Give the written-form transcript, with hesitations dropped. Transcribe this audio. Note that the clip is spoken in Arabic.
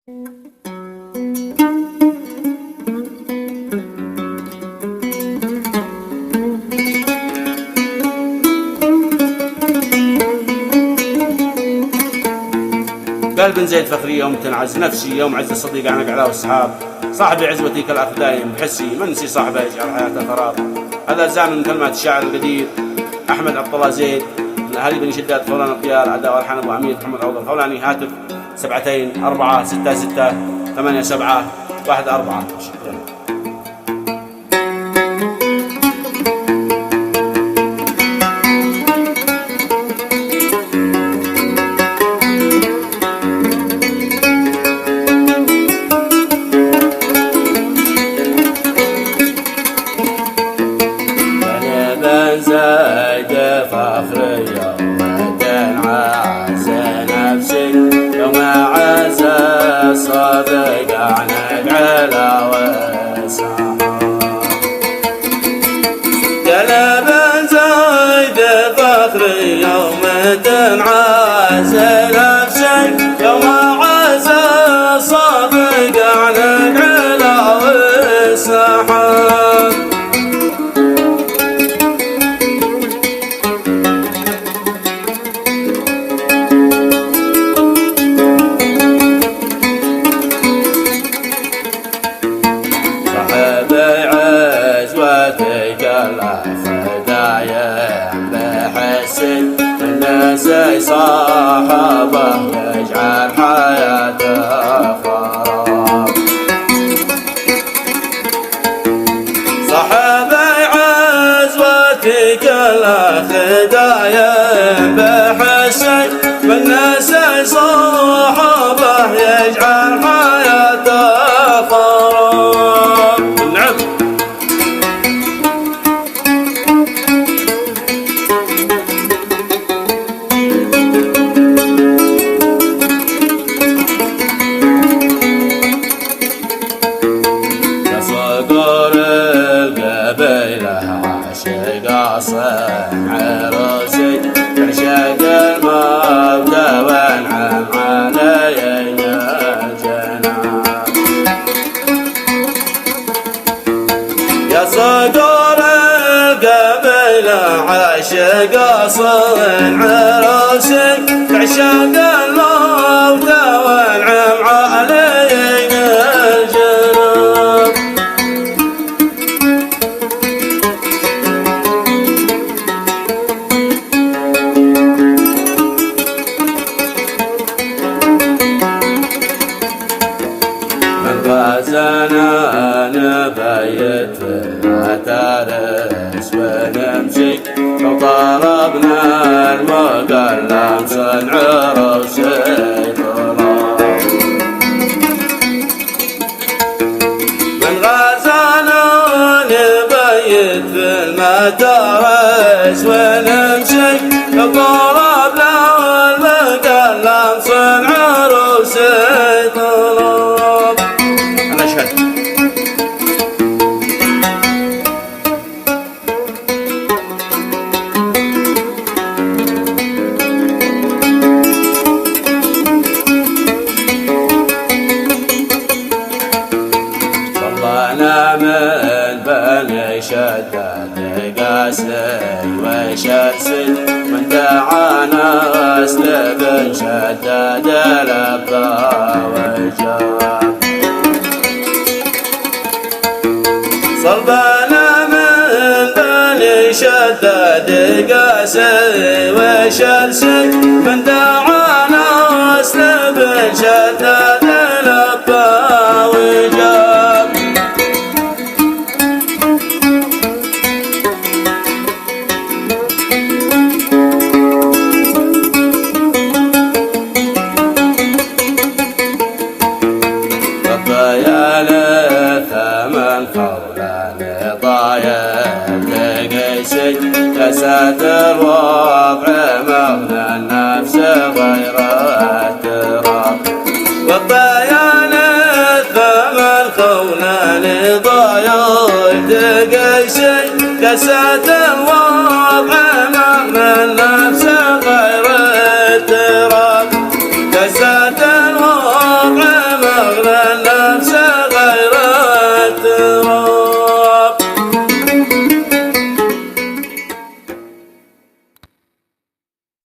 قال بن زيد فخري يوم تنعز نفسي، يوم عز الصديق عنك علاه السحاب، صاحبي عزوتي كالأخ دايم بحسي، من نسي صاحبه يجعل حياته خراب. هذا الزام من كلمات الشاعر القدير أحمد عبد الله زيد، الأهالي بن شداد خولان الطيار عداء والحان أبو عميد محمد عوض الخولاني، هاتف 72 4 6 6 8 7 1 4. شكرا. زيد فخري يوم تنعز نفسي، يوم عز الصديق عنك على والسحاب. يا بن زيد فخري يوم تنعز نفسي، يوم عز الصديق عنك على والسحاب. عزوتك الأخدايا بحسن، الناس صاحبه يجعل حياته خراب. صاحبي عزوتك الأخدايا بحسن، الناس صاحبه يجعل حياته خراب. نعم. صقر القبيلة عاشق صنع عروسي، يعشق المبدأ وانعم علي الجناب. يا صقر القبيلة عاشق صنع عروسي، يعشق المبدأ وانعم علي الجناب. غازنا نبيت المتارس ونمشي، لو طلبنا المقلم صنع عروسي طلاب. من غازنا نبيت في المتارس ونمشي، لو طلبنا المقلم صنع عروسي طلاب. أنا أشهد. طلعنا من بني شداد قاسي وشرسي، من دعانا لبن شداد لبى وجاب. صلبنا من بني شداد قاسي وشرسي، من دعانا لبن شداد لبى وجاب. يا لثمن خولان ضايع لقيسي، كساد الوضع مغنى النفس غير التراب. يا لثمن خولان ضايع لقيسي، كساد الوضع مغنى النفس غير التراب. كساد الوضع مغنى النفس